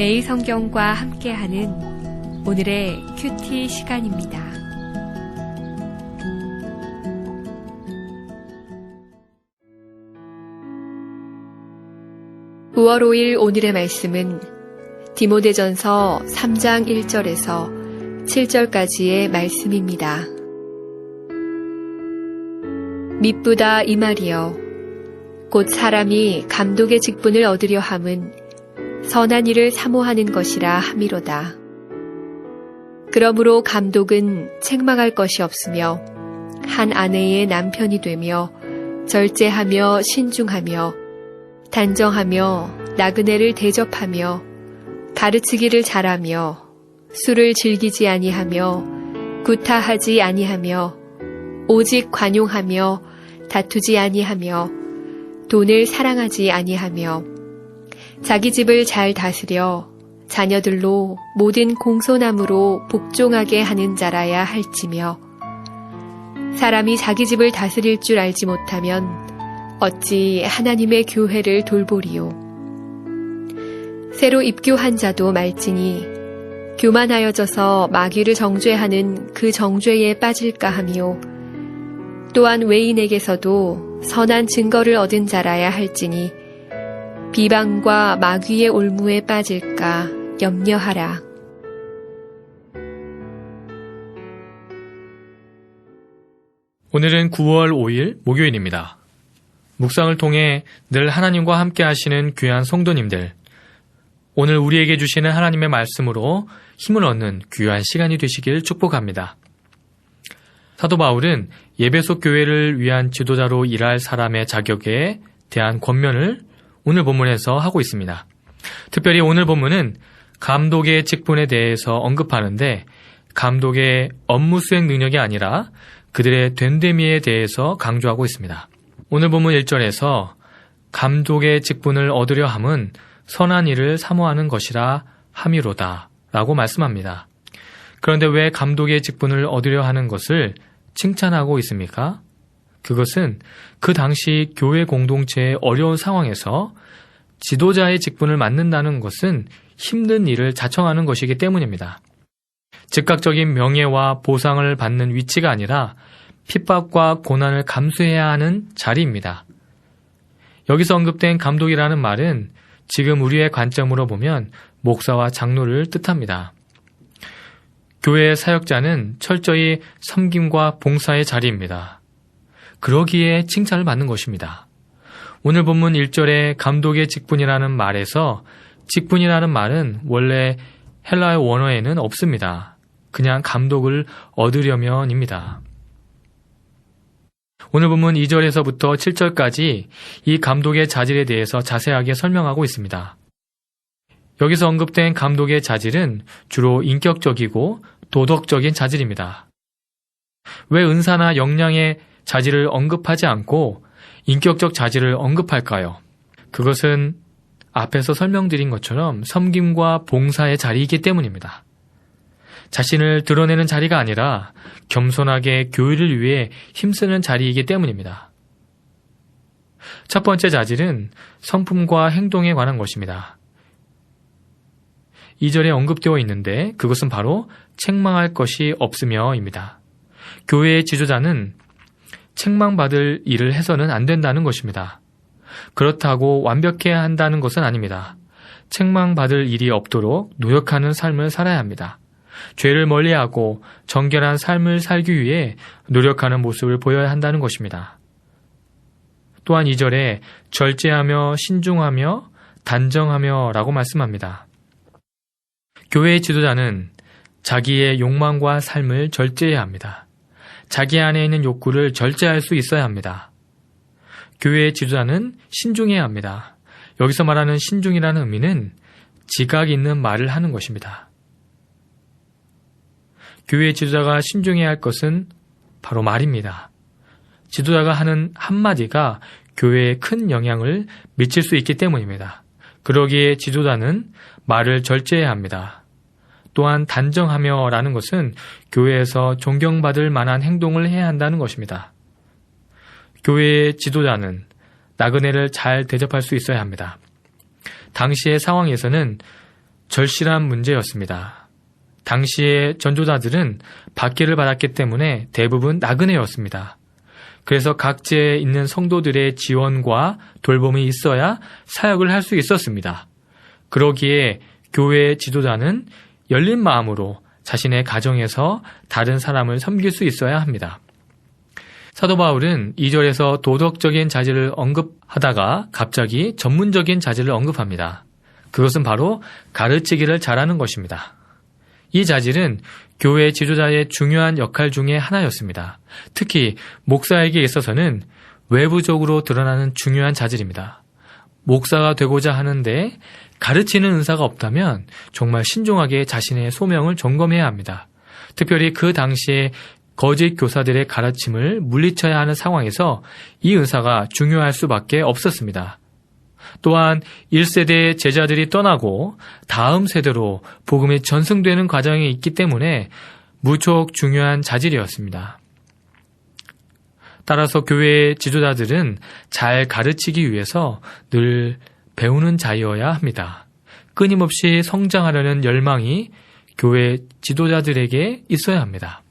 매일 성경과 함께하는 오늘의 큐티 시간입니다. (9월 5일) 오늘의 말씀은 디모데전서 3장 1절에서 7절까지의 말씀입니다. 미쁘다 이 말이여, 곧 사람이 감독의 직분을 얻으려 함은 선한 일을 사모하는 것이라 함이로다. 그러므로 감독은 책망할 것이 없으며 한 아내의 남편이 되며 절제하며 신중하며 단정하며 나그네를 대접하며 가르치기를 잘하며 술을 즐기지 아니하며 구타하지 아니하며 오직 관용하며 다투지 아니하며 돈을 사랑하지 아니하며 자기 집을 잘 다스려 자녀들로 모든 공손함으로 복종하게 하는 자라야 할지며, 사람이 자기 집을 다스릴 줄 알지 못하면 어찌 하나님의 교회를 돌보리요. 새로 입교한 자도 말지니 교만하여져서 마귀를 정죄하는 그 정죄에 빠질까 하며, 또한 외인에게서도 선한 증거를 얻은 자라야 할지니 비방과 마귀의 올무에 빠질까 염려하라. 오늘은 9월 5일 목요일입니다. 묵상을 통해 늘 하나님과 함께 하시는 귀한 성도님들, 오늘 우리에게 주시는 하나님의 말씀으로 힘을 얻는 귀한 시간이 되시길 축복합니다. 사도 바울은 예배소 교회를 위한 지도자로 일할 사람의 자격에 대한 권면을 오늘 본문에서 하고 있습니다. 특별히 오늘 본문은 감독의 직분에 대해서 언급하는데, 감독의 업무 수행 능력이 아니라 그들의 된됨에 대해서 강조하고 있습니다. 오늘 본문 1절에서 감독의 직분을 얻으려 함은 선한 일을 사모하는 것이라 함이로다 라고 말씀합니다. 그런데 왜 감독의 직분을 얻으려 하는 것을 칭찬하고 있습니까? 그것은 그 당시 교회 공동체의 어려운 상황에서 지도자의 직분을 맡는다는 것은 힘든 일을 자청하는 것이기 때문입니다. 즉각적인 명예와 보상을 받는 위치가 아니라 핍박과 고난을 감수해야 하는 자리입니다. 여기서 언급된 감독이라는 말은 지금 우리의 관점으로 보면 목사와 장로를 뜻합니다. 교회의 사역자는 철저히 섬김과 봉사의 자리입니다. 그러기에 칭찬을 받는 것입니다. 오늘 본문 1절에 감독의 직분이라는 말에서 직분이라는 말은 원래 헬라어 원어에는 없습니다. 그냥 감독을 얻으려면입니다. 오늘 본문 2절에서부터 7절까지 이 감독의 자질에 대해서 자세하게 설명하고 있습니다. 여기서 언급된 감독의 자질은 주로 인격적이고 도덕적인 자질입니다. 왜 은사나 역량의 자질을 언급하지 않고 인격적 자질을 언급할까요? 그것은 앞에서 설명드린 것처럼 섬김과 봉사의 자리이기 때문입니다. 자신을 드러내는 자리가 아니라 겸손하게 교회를 위해 힘쓰는 자리이기 때문입니다. 첫 번째 자질은 성품과 행동에 관한 것입니다. 2절에 언급되어 있는데 그것은 바로 책망할 것이 없으며입니다. 교회의 지도자는 책망받을 일을 해서는 안 된다는 것입니다. 그렇다고 완벽해야 한다는 것은 아닙니다. 책망받을 일이 없도록 노력하는 삶을 살아야 합니다. 죄를 멀리하고 정결한 삶을 살기 위해 노력하는 모습을 보여야 한다는 것입니다. 또한 2절에 절제하며 신중하며 단정하며 라고 말씀합니다. 교회의 지도자는 자기의 욕망과 삶을 절제해야 합니다. 자기 안에 있는 욕구를 절제할 수 있어야 합니다. 교회의 지도자는 신중해야 합니다. 여기서 말하는 신중이라는 의미는 지각 있는 말을 하는 것입니다. 교회의 지도자가 신중해야 할 것은 바로 말입니다. 지도자가 하는 한마디가 교회에 큰 영향을 미칠 수 있기 때문입니다. 그러기에 지도자는 말을 절제해야 합니다. 또한 단정하며 라는 것은 교회에서 존경받을 만한 행동을 해야 한다는 것입니다. 교회의 지도자는 나그네를 잘 대접할 수 있어야 합니다. 당시의 상황에서는 절실한 문제였습니다. 당시의 전도자들은 박해를 받았기 때문에 대부분 나그네였습니다. 그래서 각지에 있는 성도들의 지원과 돌봄이 있어야 사역을 할 수 있었습니다. 그러기에 교회 지도자는 열린 마음으로 자신의 가정에서 다른 사람을 섬길 수 있어야 합니다. 사도 바울은 2절에서 도덕적인 자질을 언급하다가 갑자기 전문적인 자질을 언급합니다. 그것은 바로 가르치기를 잘하는 것입니다. 이 자질은 교회 지도자의 중요한 역할 중에 하나였습니다. 특히 목사에게 있어서는 외부적으로 드러나는 중요한 자질입니다. 목사가 되고자 하는데 가르치는 은사가 없다면 정말 신중하게 자신의 소명을 점검해야 합니다. 특별히 그 당시에 거짓 교사들의 가르침을 물리쳐야 하는 상황에서 이 은사가 중요할 수밖에 없었습니다. 또한 1세대의 제자들이 떠나고 다음 세대로 복음이 전승되는 과정이 있기 때문에 무척 중요한 자질이었습니다. 따라서 교회의 지도자들은 잘 가르치기 위해서 늘 배우는 자여야 합니다. 끊임없이 성장하려는 열망이 교회 지도자들에게 있어야 합니다.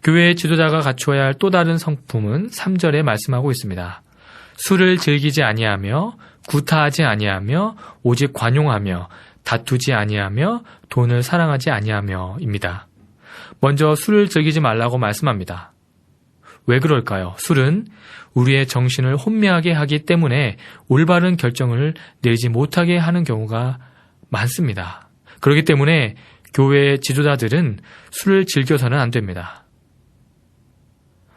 교회 지도자가 갖추어야 할 또 다른 성품은 3절에 말씀하고 있습니다. 술을 즐기지 아니하며 구타하지 아니하며 오직 관용하며 다투지 아니하며 돈을 사랑하지 아니하며입니다. 먼저 술을 즐기지 말라고 말씀합니다. 왜 그럴까요? 술은 우리의 정신을 혼미하게 하기 때문에 올바른 결정을 내리지 못하게 하는 경우가 많습니다. 그렇기 때문에 교회 지도자들은 술을 즐겨서는 안 됩니다.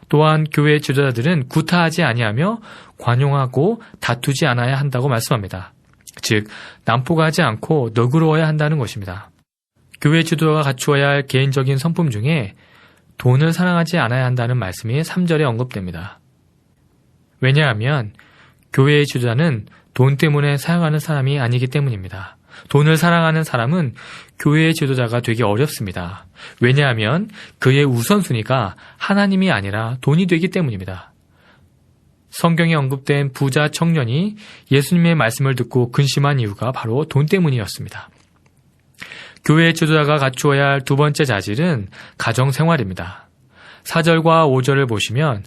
또한 교회 지도자들은 구타하지 아니하며 관용하고 다투지 않아야 한다고 말씀합니다. 즉 난폭하지 않고 너그러워야 한다는 것입니다. 교회 지도자가 갖추어야 할 개인적인 성품 중에 돈을 사랑하지 않아야 한다는 말씀이 3절에 언급됩니다. 왜냐하면 교회의 지도자는 돈 때문에 사용하는 사람이 아니기 때문입니다. 돈을 사랑하는 사람은 교회의 지도자가 되기 어렵습니다. 왜냐하면 그의 우선순위가 하나님이 아니라 돈이 되기 때문입니다. 성경에 언급된 부자 청년이 예수님의 말씀을 듣고 근심한 이유가 바로 돈 때문이었습니다. 교회의 지도자가 갖추어야 할 두 번째 자질은 가정생활입니다. 4절과 5절을 보시면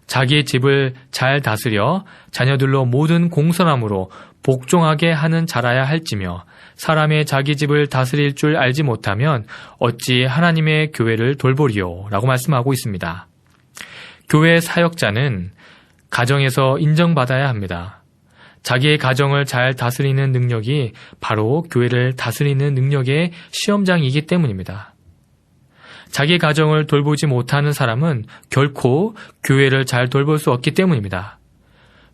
자기의 집을 잘 다스려 자녀들로 모든 공손함으로 복종하게 하는 자라야 할지며 사람의 자기 집을 다스릴 줄 알지 못하면 어찌 하나님의 교회를 돌보리요 라고 말씀하고 있습니다. 교회 사역자는 가정에서 인정받아야 합니다. 자기의 가정을 잘 다스리는 능력이 바로 교회를 다스리는 능력의 시험장이기 때문입니다. 자기 가정을 돌보지 못하는 사람은 결코 교회를 잘 돌볼 수 없기 때문입니다.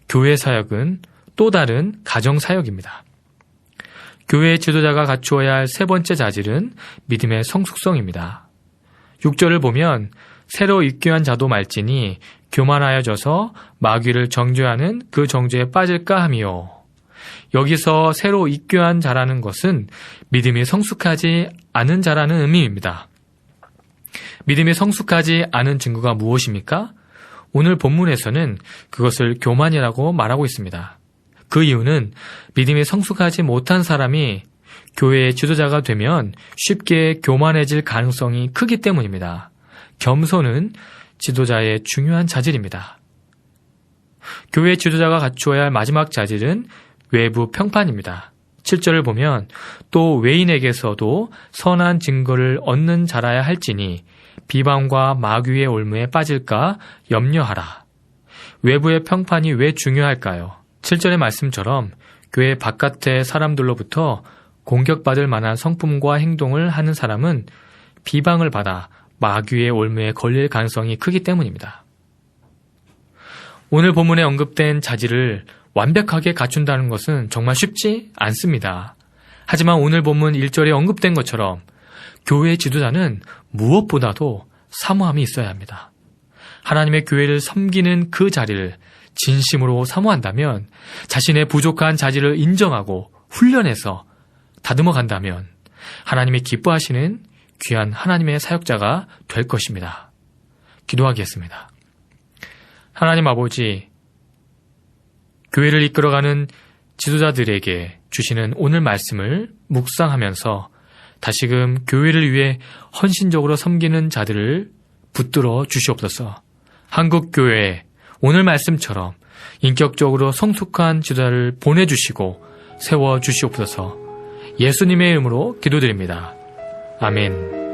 교회 사역은 또 다른 가정 사역입니다. 교회 지도자가 갖추어야 할 세 번째 자질은 믿음의 성숙성입니다. 6절을 보면 새로 입교한 자도 말지니 교만하여져서 마귀를 정죄하는 그 정죄에 빠질까 하미요. 여기서 새로 입교한 자라는 것은 믿음이 성숙하지 않은 자라는 의미입니다. 믿음이 성숙하지 않은 증거가 무엇입니까? 오늘 본문에서는 그것을 교만이라고 말하고 있습니다. 그 이유는 믿음이 성숙하지 못한 사람이 교회의 지도자가 되면 쉽게 교만해질 가능성이 크기 때문입니다. 겸손은 지도자의 중요한 자질입니다. 교회 지도자가 갖추어야 할 마지막 자질은 외부 평판입니다. 7절을 보면 또 외인에게서도 선한 증거를 얻는 자라야 할지니 비방과 마귀의 올무에 빠질까 염려하라. 외부의 평판이 왜 중요할까요? 7절의 말씀처럼 교회 바깥의 사람들로부터 공격받을 만한 성품과 행동을 하는 사람은 비방을 받아 마귀의 올무에 걸릴 가능성이 크기 때문입니다. 오늘 본문에 언급된 자질을 완벽하게 갖춘다는 것은 정말 쉽지 않습니다. 하지만 오늘 본문 1절에 언급된 것처럼 교회 지도자는 무엇보다도 사모함이 있어야 합니다. 하나님의 교회를 섬기는 그 자리를 진심으로 사모한다면, 자신의 부족한 자질을 인정하고 훈련해서 다듬어 간다면 하나님이 기뻐하시는 귀한 하나님의 사역자가 될 것입니다. 기도하겠습니다. 하나님 아버지, 교회를 이끌어가는 지도자들에게 주시는 오늘 말씀을 묵상하면서 다시금 교회를 위해 헌신적으로 섬기는 자들을 붙들어 주시옵소서. 한국교회에 오늘 말씀처럼 인격적으로 성숙한 지도자를 보내주시고 세워주시옵소서. 예수님의 이름으로 기도드립니다. 아멘.